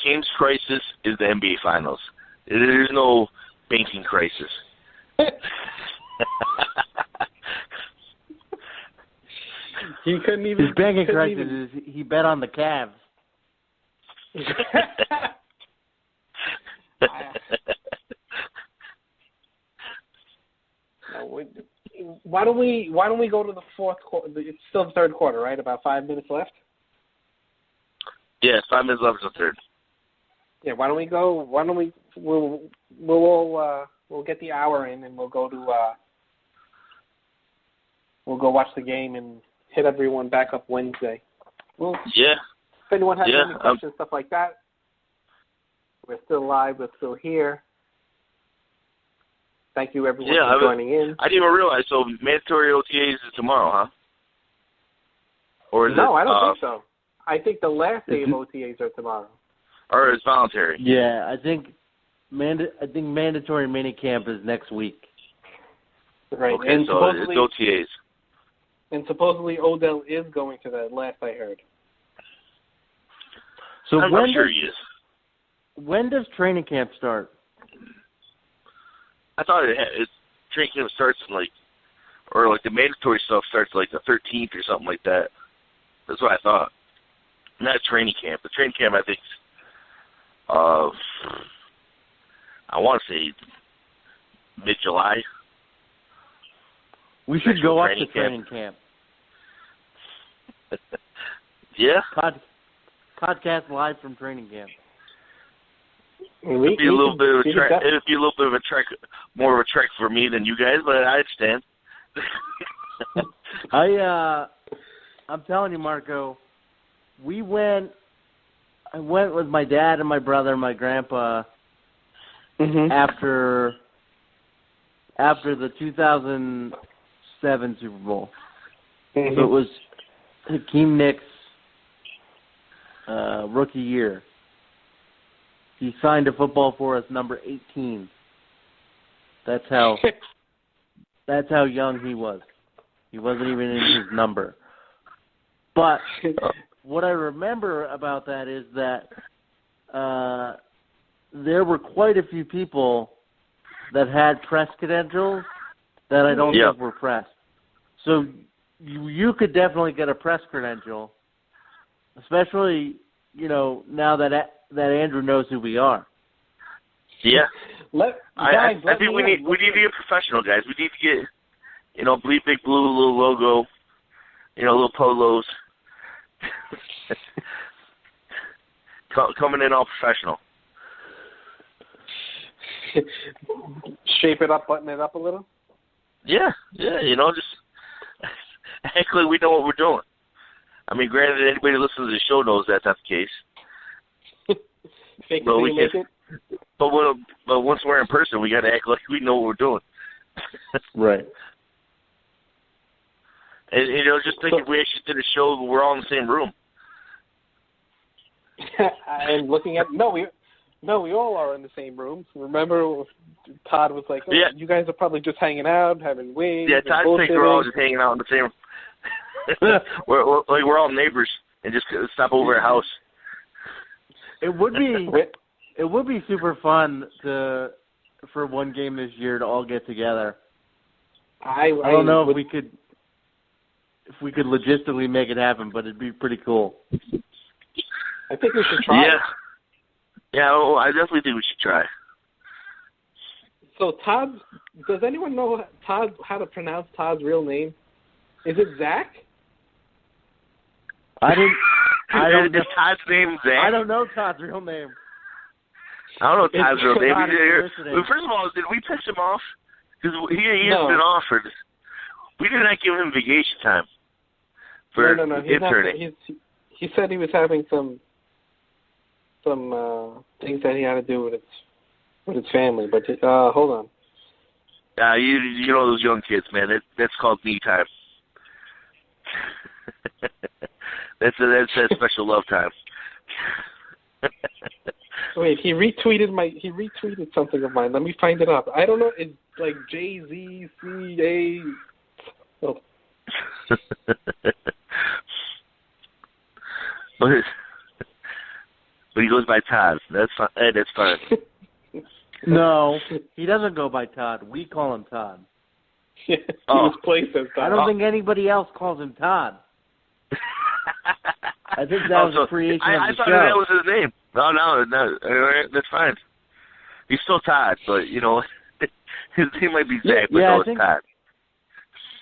James' crisis is the NBA Finals. There's no banking crisis. He couldn't even. His banking crisis is he bet on the Cavs. Why don't we go to the fourth quarter? It's still the third quarter, right? About 5 minutes left. Yeah, 5 minutes left in the third. Yeah, why don't we go? Why don't we? We'll get the hour in, and we'll go watch the game and hit everyone back up Wednesday. Well, yeah. If anyone has any questions, stuff like that, we're still live. We're still here. Thank you, everyone, for joining in. I didn't even realize. So mandatory OTAs is tomorrow, huh? Or is no, it, I don't think so. I think the last day of OTAs are tomorrow. Or it's voluntary. Yeah, I think mandatory minicamp is next week. Right. Okay, and so it's OTAs. And supposedly Odell is going to that, last I heard. So I'm sure he is. When does training camp start? I thought training camp starts in or the mandatory stuff starts the 13th or something like that. That's what I thought. Not training camp. The training camp, I think, I want to say mid-July. We should go up to training camp. Yeah. Podcast live from training camp. It'd be a little bit of a trek. It'd be a little bit of a trek, more of a trek for me than you guys, but I understand. I'm telling you, Marco, I went with my dad and my brother and my grandpa after the 2007 Super Bowl. So it was Hakeem Nick's rookie year. He signed a football for us, number 18. That's how young he was. He wasn't even in his number. But what I remember about that is that there were quite a few people that had press credentials that I don't think were pressed. So you could definitely get a press credential, especially, now that Andrew knows who we are. Yeah. I think we need to get professional, guys. We need to get, Bleed Big Blue, a little logo, little polos. Coming in all professional. Shape it up, button it up a little? Yeah, just act like we know what we're doing. I mean, granted, anybody who listens to the show knows that's not the case. Fake it till you make it? But once we're in person, we got to act like we know what we're doing. Right. And, just think if we actually did a show, we're all in the same room. And looking at we all are in the same room. Remember, Todd was like, you guys are probably just hanging out, having wings. Yeah, Todd thinks we're all just hanging out in the same room. we're all neighbors and just stop over at a house. It would be super fun for one game this year to all get together. I don't know if we could logistically make it happen, but it'd be pretty cool. I think we should try. Yeah, I definitely think we should try. So does anyone know how to pronounce Todd's real name? Is it Zach? I don't know. Todd's name Zach? I don't know Todd's real name. I don't know Todd's real name. First of all, did we piss him off? Because he has been offered. We did not give him vacation time for interning. He said he was having some things that he had to do with his family. But hold on. You know those young kids, man. That's called me time. That's that special love time. Wait, he retweeted something of mine. Let me find it up. I don't know. It's like JZCA. Oh. But he goes by Todd. That's fine. That's fine. No, he doesn't go by Todd. We call him Todd. He was placed as Todd. I don't think anybody else calls him Todd. I think that was a creation of the show. I thought that was his name. No, that's fine. He's still Todd, but, his name might be Zach, but no, it's Todd.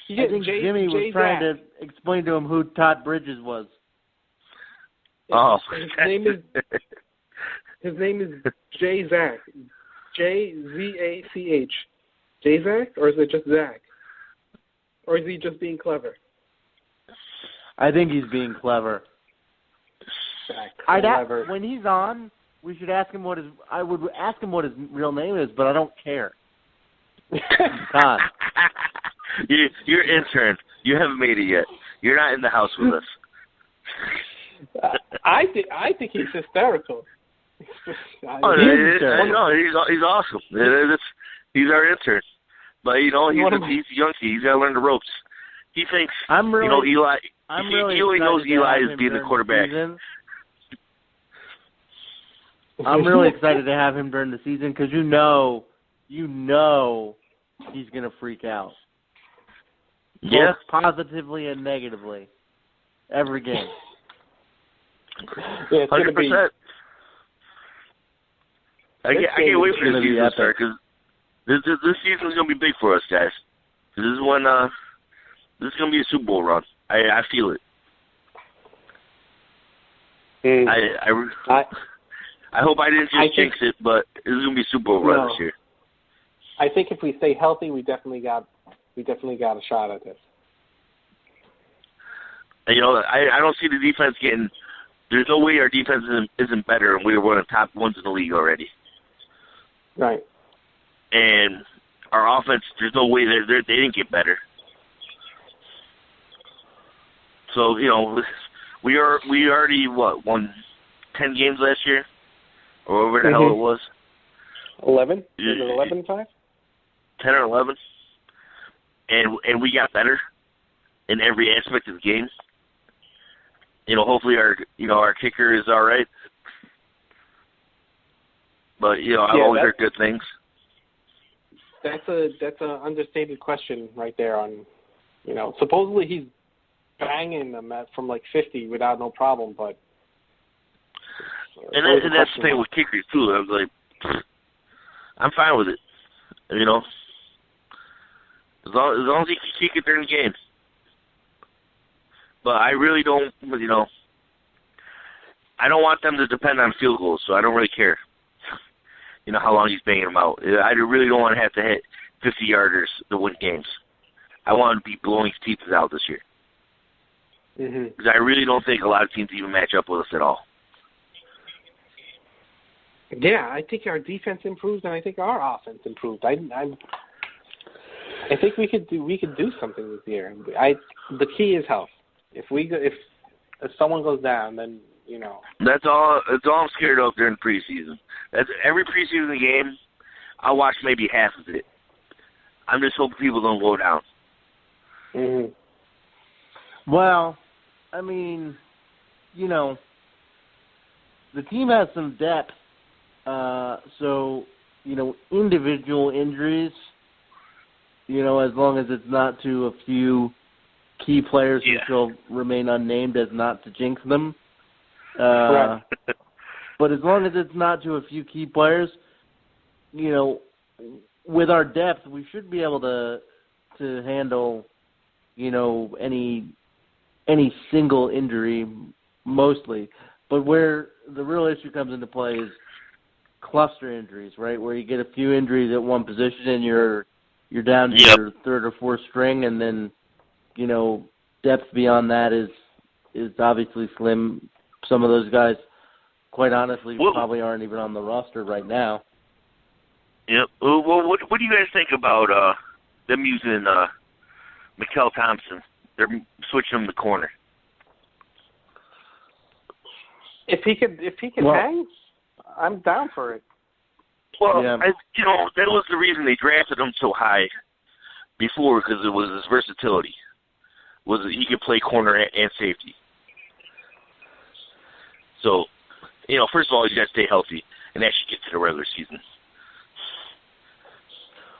I think Jimmy was trying to explain to him who Todd Bridges was. Oh. His name is J Zach. J-Z-A-C-H. J Zach, or is it just Zach? Or is he just being clever? I think he's being clever. Clever. When he's on, we should ask him I would ask him what his real name is, but I don't care. God. You're intern. You haven't made it yet. You're not in the house with us. I think he's hysterical. He's awesome. He's our intern. But, he's a young kid. He's got to learn the ropes. He thinks, Eli, he only knows Eli is being the quarterback. I'm really excited to have him during the season because you know he's going to freak out. Yeah. Both positively and negatively. Every game. Yeah, it's 100%. I can't wait for the season to start because this season is going to be big for us, guys. This is when this is going to be a Super Bowl run. I feel it. I hope I didn't just jinx it, but this is going to be a Super Bowl run this year. I think if we stay healthy, we definitely got a shot at this. And, I don't see the defense getting. There's no way our defense isn't better, and we were one of the top ones in the league already. Right. And our offense, there's no way they didn't get better. So we already won 10 games last year, or whatever the hell it was. 11. Is it 11-5? 10 or 11. And we got better in every aspect of the game. Hopefully our kicker is all right. But I've always heard good things. That's a understated question right there. On supposedly he's banging them from like 50 without no problem, but and that's the thing with kickers too. I was like, I'm fine with it. As long as he can kick it during the game. But I really don't, I don't want them to depend on field goals, so I don't really care, how long he's banging them out. I really don't want to have to hit 50-yarders to win games. I want him to be blowing his teeth out this year. Because I really don't think a lot of teams even match up with us at all. Yeah, I think our defense improved, and I think our offense improved. I think we could do something this year. The key is health. If someone goes down, then That's all I'm scared of during preseason. That's every preseason game. I'll watch maybe half of it. I'm just hoping people don't go down. Well, I mean, the team has some depth. So individual injuries. As long as it's not to a few key players who shall remain unnamed as not to jinx them. But as long as it's not to a few key players, with our depth, we should be able to handle, any single injury mostly. But where the real issue comes into play is cluster injuries, right? Where you get a few injuries at one position and you're down to your third or fourth string, and then depth beyond that is obviously slim. Some of those guys, quite honestly, probably aren't even on the roster right now. Yep. Well, what do you guys think about them using Mikael Thompson? They're switching him to corner. If he can hang, I'm down for it. Well, that was the reason they drafted him so high before, because it was his versatility. Was that he could play corner and safety. So, first of all, you got to stay healthy and actually get to the regular season.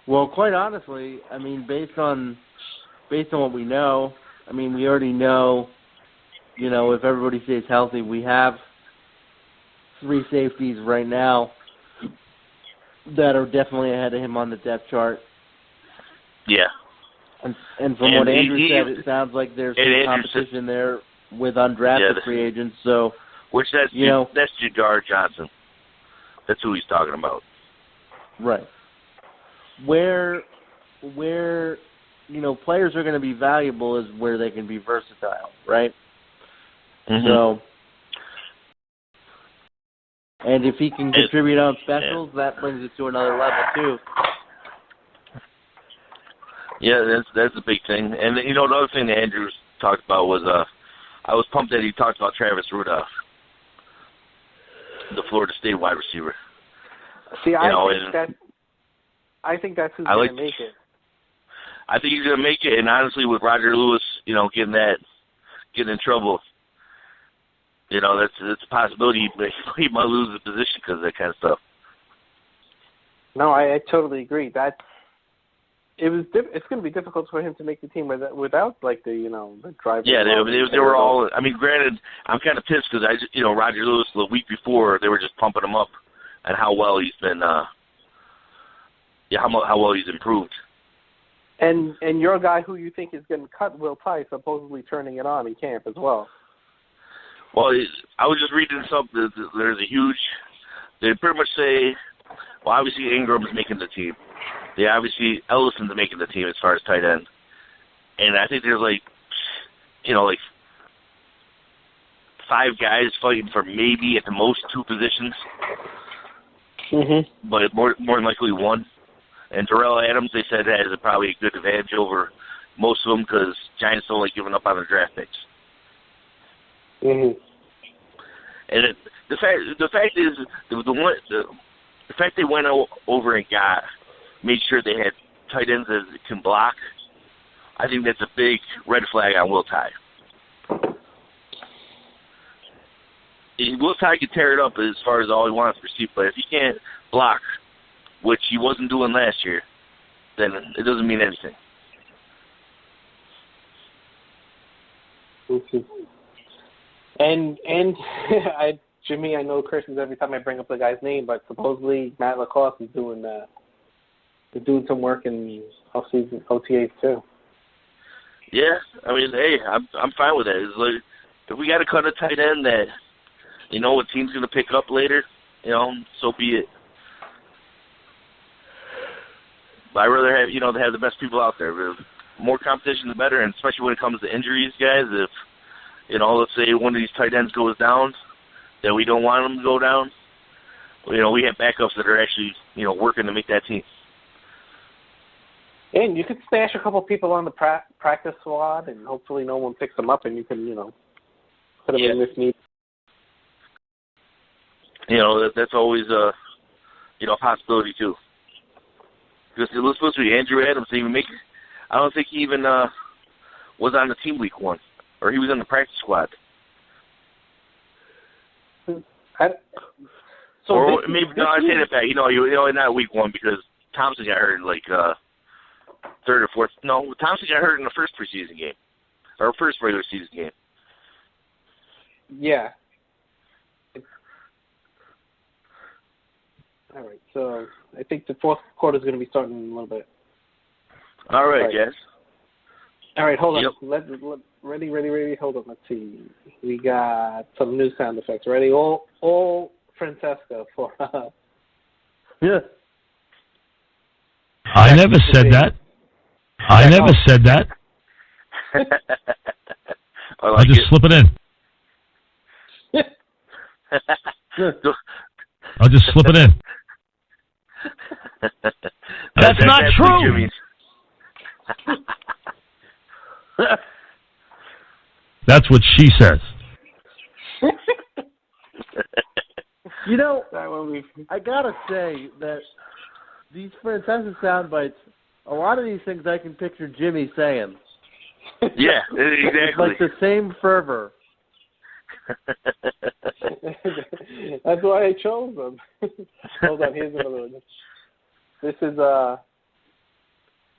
Well, quite honestly, I mean, based on what we know, I mean, we already know, if everybody stays healthy, we have 3 safeties right now that are definitely ahead of him on the depth chart. Yeah. And from what Andrew said, it sounds like there's some competition there with undrafted free agents. So Which that's Jadar Johnson. That's who he's talking about. Right. Where players are going to be valuable is where they can be versatile, right? Mm-hmm. So, and if he can contribute on specials, that brings it to another level too. Yeah, that's a big thing. And the other thing that Andrews talked about was I was pumped that he talked about Travis Rudolph, the Florida State wide receiver. See, I think that's who's going to make it. I think he's going to make it, and honestly, with Roger Lewis, getting in trouble, that's a possibility. He might lose his position because of that kind of stuff. No, I totally agree. It's going to be difficult for him to make the team without the driver. Yeah, they were all. I mean, granted, I'm kind of pissed because Roger Lewis the week before they were just pumping him up and how well he's been. How well he's improved. And your guy who you think is going to cut Will Tice supposedly turning it on in camp as well. Well, I was just reading something. There's a huge. They pretty much say, well, obviously Ingram's making the team. Ellison's making the team as far as tight end. And I think there's like 5 guys fighting for maybe at the most 2 positions. Mm-hmm. But more than likely 1. And Darrell Adams, they said, has probably a good advantage over most of them because Giants don't like giving up on their draft picks. Mm-hmm. And the fact is the fact they went over and made sure they had tight ends that can block. I think that's a big red flag on Will Tye. Will Tye can tear it up as far as all he wants to receive, but if he can't block, which he wasn't doing last year, then it doesn't mean anything. And Jimmy, I know curses every time I bring up the guy's name, but supposedly Matt Lacoste is doing some work in off-season OTAs too. Yeah, I mean, hey, I'm fine with that. It's like, if we got to cut a tight end that a team's going to pick up later, so be it. But I'd rather have to have the best people out there. The more competition, the better, and especially when it comes to injuries, guys. If let's say one of these tight ends goes down, that we don't want them to go down. We have backups that are actually working to make that team. And you could stash a couple people on the practice squad, and hopefully no one picks them up, and you can put them in this need. That's always a possibility too. Because it was supposed to be Andrew Adams to even make it. I don't think he even was on the team week 1, or he was in the practice squad. I say that back. Not week 1 because Thompson got hurt in 3rd or 4th. No, Thompson got hurt in the first preseason game, or first regular season game. Yeah. All right, so I think the 4th quarter is going to be starting in a little bit. All right, guys. All right, hold on. Yep. Ready. Hold on. Let's see. We got some new sound effects. Ready? All Francesca for. Yeah. I never said that. I never said that. I'll just slip it in. I'll just slip it in. That's not true. That's what she says. I gotta say that these Francesca sound bites, a lot of these things I can picture Jimmy saying. Yeah, exactly. Like the same fervor. That's why I chose them. Hold on, here's another one. This is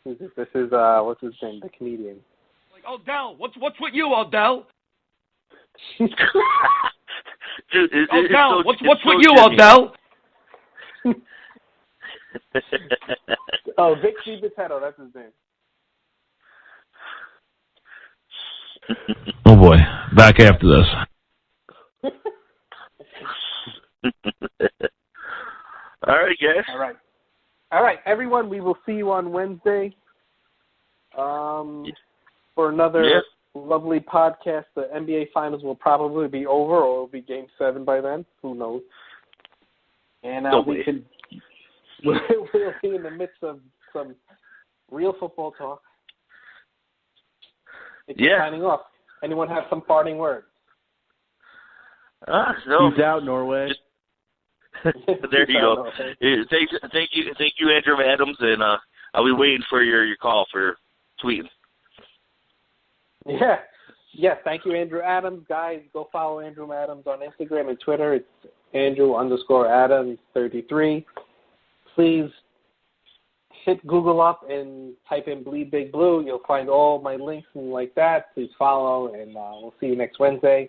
what's his name? The comedian. Like, Odell, what's with you, Odell? Dude, Odell, what's with you, Jimmy. Odell? Vic DiBitetto, that's his name. Oh boy, back after this. All right, guys. All right, everyone. We will see you on Wednesday for another lovely podcast. The NBA Finals will probably be over, or it will be Game 7 by then. Who knows? And we'll be in the midst of some real football talk. Signing off. Anyone have some parting words? No. Peace out, Norway. There you go. Thank you, Andrew Adams, and I'll be waiting for your call for tweeting. Yeah. Thank you, Andrew Adams. Guys, go follow Andrew Adams on Instagram and Twitter. It's Andrew_Adams33. Please hit Google up and type in Bleedbigblue. You'll find all my links and like that. Please follow, and we'll see you next Wednesday.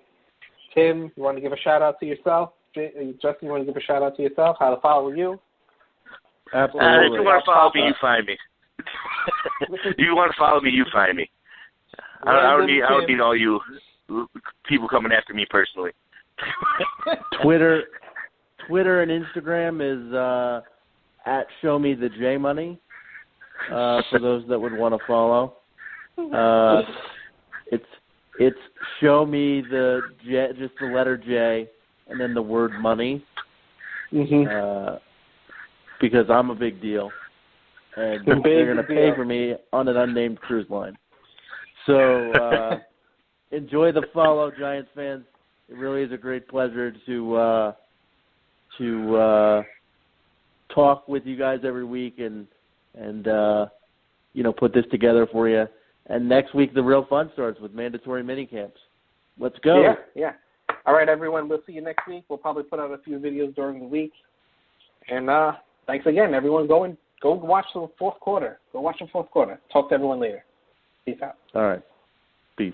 Tim, you want to give a shout-out to yourself? Justin, you want to give a shout-out to yourself? How to follow you? Absolutely. If you want to follow me, you find me. If you want to follow me, you find me. I don't need all you people coming after me personally. Twitter and Instagram is at ShowMeTheJMoney for those that would want to follow. It's show me just the letter J and then the word money. Because I'm a big deal, and they're going to pay for me on an unnamed cruise line. So enjoy the follow, Giants fans. It really is a great pleasure to talk with you guys every week and put this together for you. And next week the real fun starts with mandatory minicamps. Let's go. Yeah. All right, everyone. We'll see you next week. We'll probably put out a few videos during the week. And thanks again, everyone. Go watch the fourth quarter. Talk to everyone later. Peace out. All right. Peace.